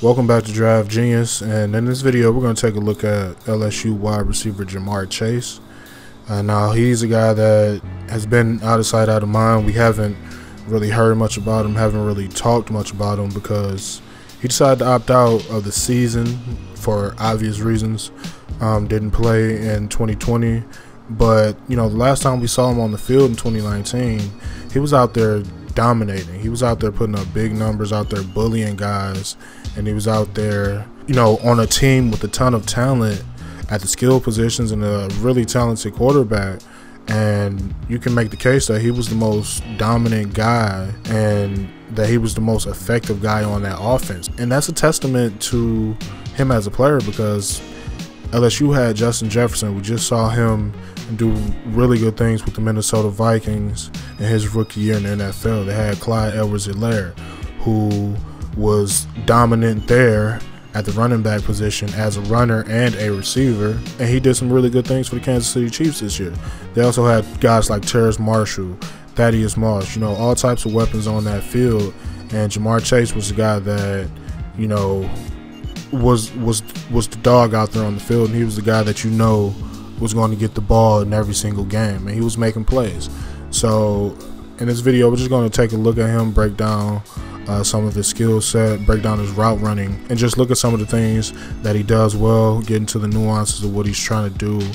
Welcome back to Draft Genius, and in this video we're going to take a look at LSU wide receiver Ja'Marr Chase. Now he's a guy that has been out of sight, out of mind. We haven't really heard much about him, haven't really talked much about him because he decided to opt out of the season for obvious reasons. Didn't play in 2020, but the last time we saw him on the field in 2019, he was out there dominating. He was out there putting up big numbers, out there bullying guys, and he was out there, on a team with a ton of talent at the skill positions and a really talented quarterback. And you can make the case that he was the most dominant guy and that he was the most effective guy on that offense. And that's a testament to him as a player, because LSU had Justin Jefferson. We just saw him do really good things with the Minnesota Vikings in his rookie year in the NFL. They had Clyde Edwards-Helaire, who was dominant there at the running back position as a runner and a receiver, and he did some really good things for the Kansas City Chiefs this year. They also had guys like Terrace Marshall, Thaddeus Moss, all types of weapons on that field, and Ja'Marr Chase was the guy that, was the dog out there on the field, and he was the guy that was going to get the ball in every single game, and he was making plays. So in this video, we're just going to take a look at him, break down some of his skill set, break down his route running, and just look at some of the things that he does well, get into the nuances of what he's trying to do,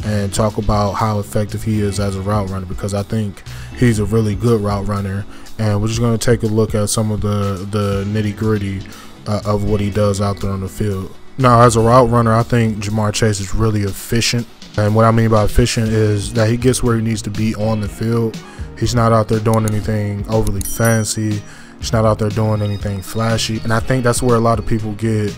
and talk about how effective he is as a route runner, because I think he's a really good route runner. And we're just going to take a look at some of the nitty-gritty of what he does out there on the field. Now, as a route runner, I think Ja'Marr Chase is really efficient. And what I mean by efficient is that he gets where he needs to be on the field. He's not out there doing anything overly fancy. He's not out there doing anything flashy. And I think that's where a lot of people get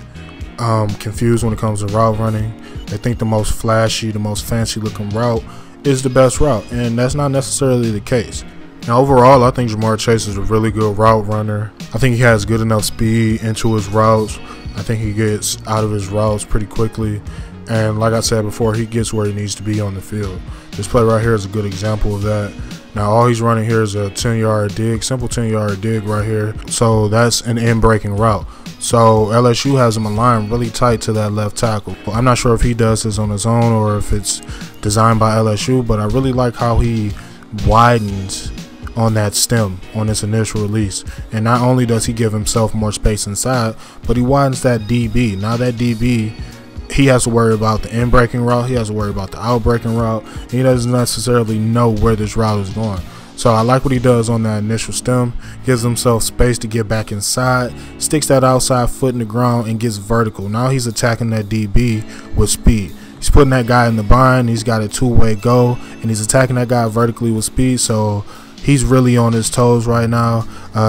confused when it comes to route running. They think the most flashy, the most fancy looking route is the best route. And that's not necessarily the case. Now, overall, I think Ja'Marr Chase is a really good route runner. I think he has good enough speed into his routes. I think he gets out of his routes pretty quickly. And like I said before, he gets where he needs to be on the field. This play right here is a good example of that. Now, all he's running here is a 10-yard dig, simple 10-yard dig right here. So that's an in-breaking route. So LSU has him aligned really tight to that left tackle. I'm not sure if he does this on his own or if it's designed by LSU, but I really like how he widens on that stem on this initial release. And not only does he give himself more space inside, but he widens that DB. Now that DB, he has to worry about the in-breaking route, he has to worry about the out-breaking route. He doesn't necessarily know where this route is going. So I like what he does on that initial stem, gives himself space to get back inside, sticks that outside foot in the ground, and gets vertical. Now he's attacking that DB with speed. He's putting that guy in the bind, he's got a two-way go, and he's attacking that guy vertically with speed. So he's really on his toes right now.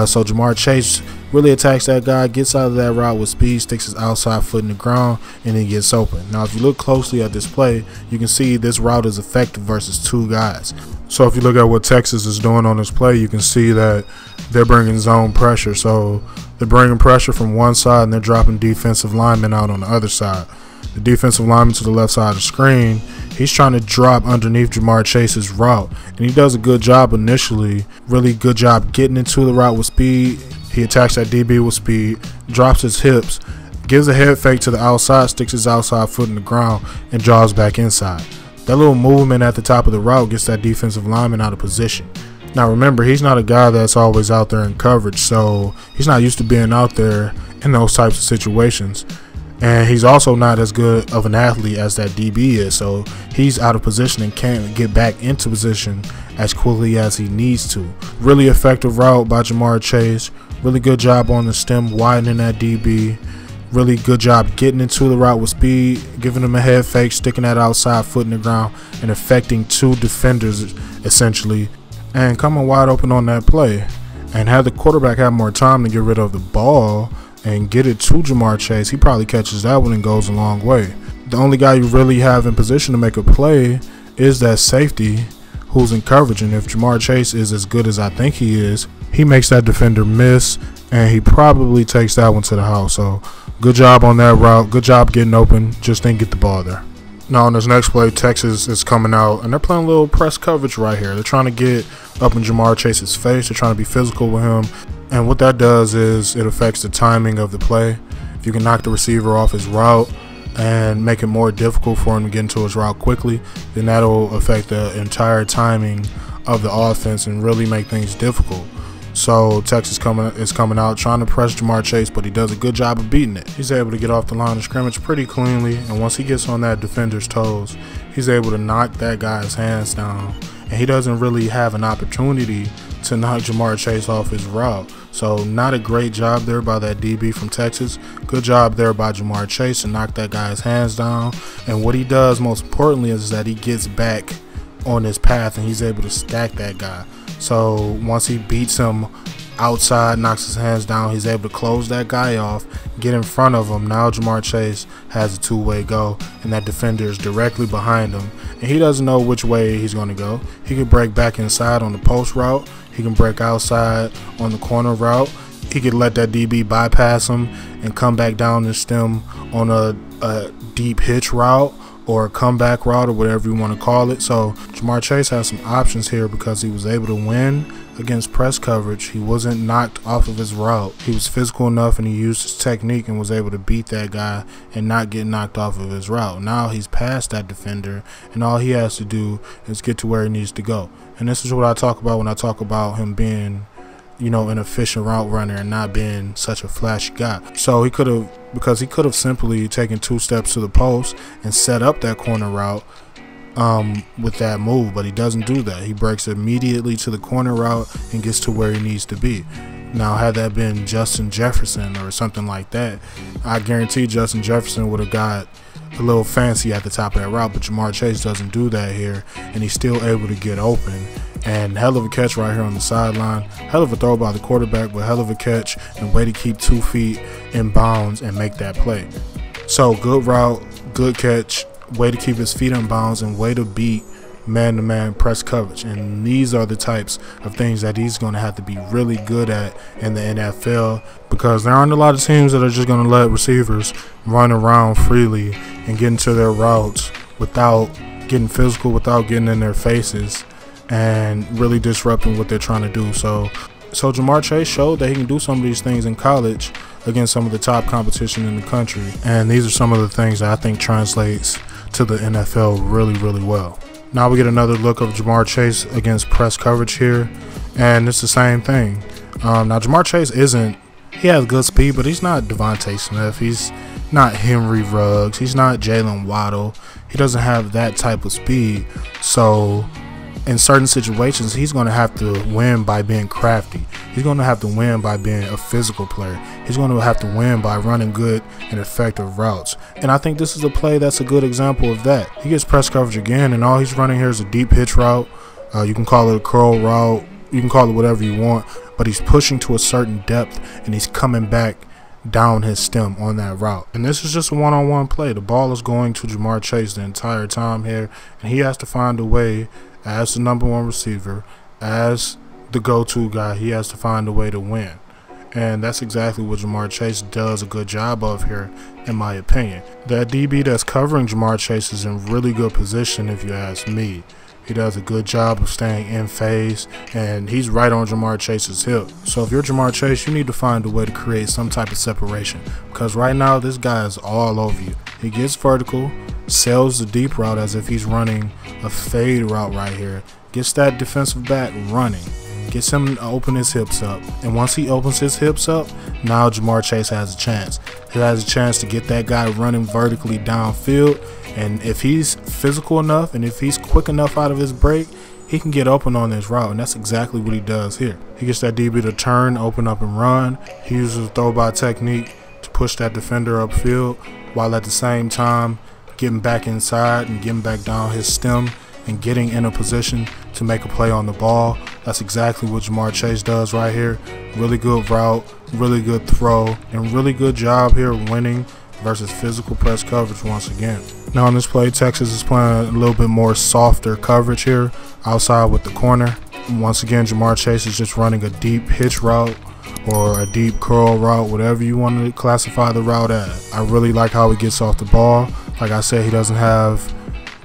So Ja'Marr Chase really attacks that guy, gets out of that route with speed, sticks his outside foot in the ground, and then gets open. Now, if you look closely at this play, you can see this route is effective versus two guys. So if you look at what Texas is doing on this play, you can see that they're bringing zone pressure. So they're bringing pressure from one side, and they're dropping defensive linemen out on the other side. The defensive lineman to the left side of the screen, he's trying to drop underneath Ja'Marr Chase's route, and he does a good job initially, really good job getting into the route with speed. He attacks that DB with speed, drops his hips, gives a head fake to the outside, sticks his outside foot in the ground, and draws back inside. That little movement at the top of the route gets that defensive lineman out of position. Now remember, he's not a guy that's always out there in coverage, so he's not used to being out there in those types of situations. And he's also not as good of an athlete as that DB is, so he's out of position and can't get back into position as quickly as he needs to. Really effective route by Ja'Marr Chase. Really good job on the stem, widening that DB. Really good job getting into the route with speed, giving him a head fake, sticking that outside foot in the ground, and affecting two defenders essentially, and coming wide open on that play. And had the quarterback had more time to get rid of the ball and get it to Ja'Marr Chase, he probably catches that one and goes a long way. The only guy you really have in position to make a play is that safety who's in coverage, and if Ja'Marr Chase is as good as I think he is, he makes that defender miss, and he probably takes that one to the house. So good job on that route, good job getting open, just didn't get the ball there. Now on this next play, Texas is coming out, and they're playing a little press coverage right here. They're trying to get up in Ja'Marr Chase's face. They're trying to be physical with him. And what that does is it affects the timing of the play. If you can knock the receiver off his route and make it more difficult for him to get into his route quickly, then that'll affect the entire timing of the offense and really make things difficult. So Texas is coming out trying to press Ja'Marr Chase, but he does a good job of beating it. He's able to get off the line of scrimmage pretty cleanly, and once he gets on that defender's toes, he's able to knock that guy's hands down, and he doesn't really have an opportunity to knock Ja'Marr Chase off his route. So not a great job there by that DB from Texas. Good job there by Ja'Marr Chase to knock that guy's hands down. And what he does most importantly is that he gets back on his path and he's able to stack that guy. So once he beats him outside, knocks his hands down, he's able to close that guy off, get in front of him. Now Ja'Marr Chase has a two-way go, and that defender is directly behind him, and he doesn't know which way he's going to go. He can break back inside on the post route, he can break outside on the corner route, he could let that DB bypass him and come back down the stem on a deep hitch route or a comeback route or whatever you want to call it. So Ja'Marr Chase has some options here because he was able to win against press coverage. He wasn't knocked off of his route. He was physical enough and he used his technique and was able to beat that guy and not get knocked off of his route. Now he's past that defender and all he has to do is get to where he needs to go. And this is what I talk about when I talk about him being, you know, an efficient route runner and not being such a flashy guy. So he could have simply taken 2 steps to the post and set up that corner route with that move, but he doesn't do that. He breaks immediately to the corner route and gets to where he needs to be. Now, had that been Justin Jefferson or something like that, I guarantee Justin Jefferson would have got a little fancy at the top of that route, but Ja'Marr Chase doesn't do that here, and he's still able to get open. And hell of a catch right here on the sideline. Hell of a throw by the quarterback, but hell of a catch and way to keep 2 feet in bounds and make that play. So good route, good catch, way to keep his feet in bounds, and way to beat man-to-man press coverage. And these are the types of things that he's going to have to be really good at in the NFL, because there aren't a lot of teams that are just going to let receivers run around freely and get into their routes without getting physical, without getting in their faces and really disrupting what they're trying to do. So Ja'Marr Chase showed that he can do some of these things in college against some of the top competition in the country, and these are some of the things that I think translates to the NFL really, really well. Now we get another look of Ja'Marr Chase against press coverage here, and it's the same thing. Now Ja'Marr Chase he has good speed, but he's not Devontae Smith, he's not Henry Ruggs, he's not Jalen Waddle. He doesn't have that type of speed. So in certain situations, he's going to have to win by being crafty. He's going to have to win by being a physical player. He's going to have to win by running good and effective routes. And I think this is a play that's a good example of that. He gets press coverage again, and all he's running here is a deep hitch route. You can call it a curl route. You can call it whatever you want, but he's pushing to a certain depth, and he's coming back down his stem on that route. And this is just a one-on-one play. The ball is going to Ja'Marr Chase the entire time here, and he has to find a way, as the #1 receiver, as the go-to guy, he has to find a way to win. And that's exactly what Ja'Marr Chase does a good job of here, in my opinion. That DB that's covering Ja'Marr Chase is in really good position, if you ask me. He does a good job of staying in phase, and he's right on Ja'Marr Chase's hip. So if you're Ja'Marr Chase, you need to find a way to create some type of separation, because right now this guy is all over you. He gets vertical, sails the deep route as if he's running a fade route right here, gets that defensive back running, gets him to open his hips up, and once he opens his hips up, now Ja'Marr Chase has a chance. He has a chance to get that guy running vertically downfield, and if he's physical enough and if he's quick enough out of his break, he can get open on this route, and that's exactly what he does here. He gets that DB to turn, open up, and run. He uses a throw-by technique to push that defender upfield, while at the same time getting back inside and getting back down his stem and getting in a position to make a play on the ball. That's exactly what Ja'Marr Chase does right here. Really good route, really good throw, and really good job here winning versus physical press coverage once again. Now on this play, Texas is playing a little bit more softer coverage here outside with the corner. Once again, Ja'Marr Chase is just running a deep hitch route or a deep curl route, whatever you want to classify the route as. I really like how he gets off the ball. Like I said, he doesn't have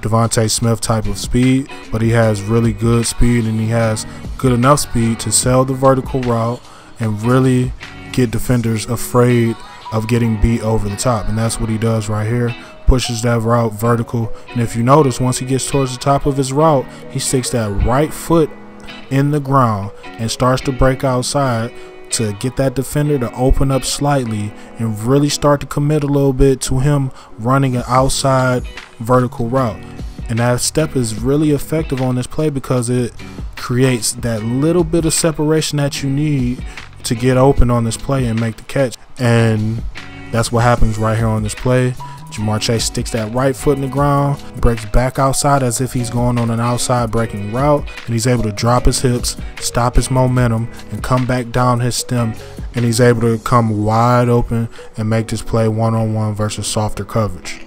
Devontae Smith type of speed, but he has really good speed, and he has good enough speed to sell the vertical route and really get defenders afraid of getting beat over the top, and that's what he does right here. Pushes that route vertical, and if you notice, once he gets towards the top of his route, he sticks that right foot in the ground and starts to break outside to get that defender to open up slightly and really start to commit a little bit to him running an outside vertical route. And that step is really effective on this play because it creates that little bit of separation that you need to get open on this play and make the catch. And that's what happens right here on this play. Ja'Marr Chase sticks that right foot in the ground, breaks back outside as if he's going on an outside breaking route, and he's able to drop his hips, stop his momentum, and come back down his stem, and he's able to come wide open and make this play one-on-one versus softer coverage.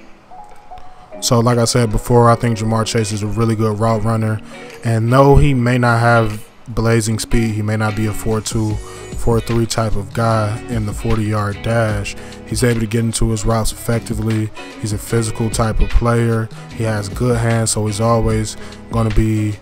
So like I said before, I think Ja'Marr Chase is a really good route runner, and though he may not have blazing speed, he may not be a 4.2, 4.3 type of guy in the 40-yard dash, he's able to get into his routes effectively. He's a physical type of player. He has good hands, so he's always going to be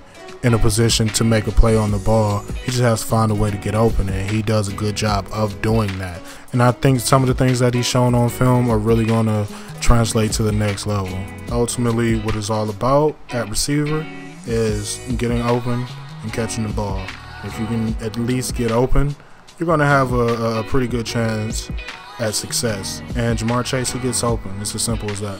in a position to make a play on the ball. He just has to find a way to get open, and he does a good job of doing that. And I think some of the things that he's shown on film are really going to translate to the next level. Ultimately, what it's all about at receiver is getting open and catching the ball. If you can at least get open, you're going to have a pretty good chance at success. And Ja'Marr Chase, he gets open. It's as simple as that.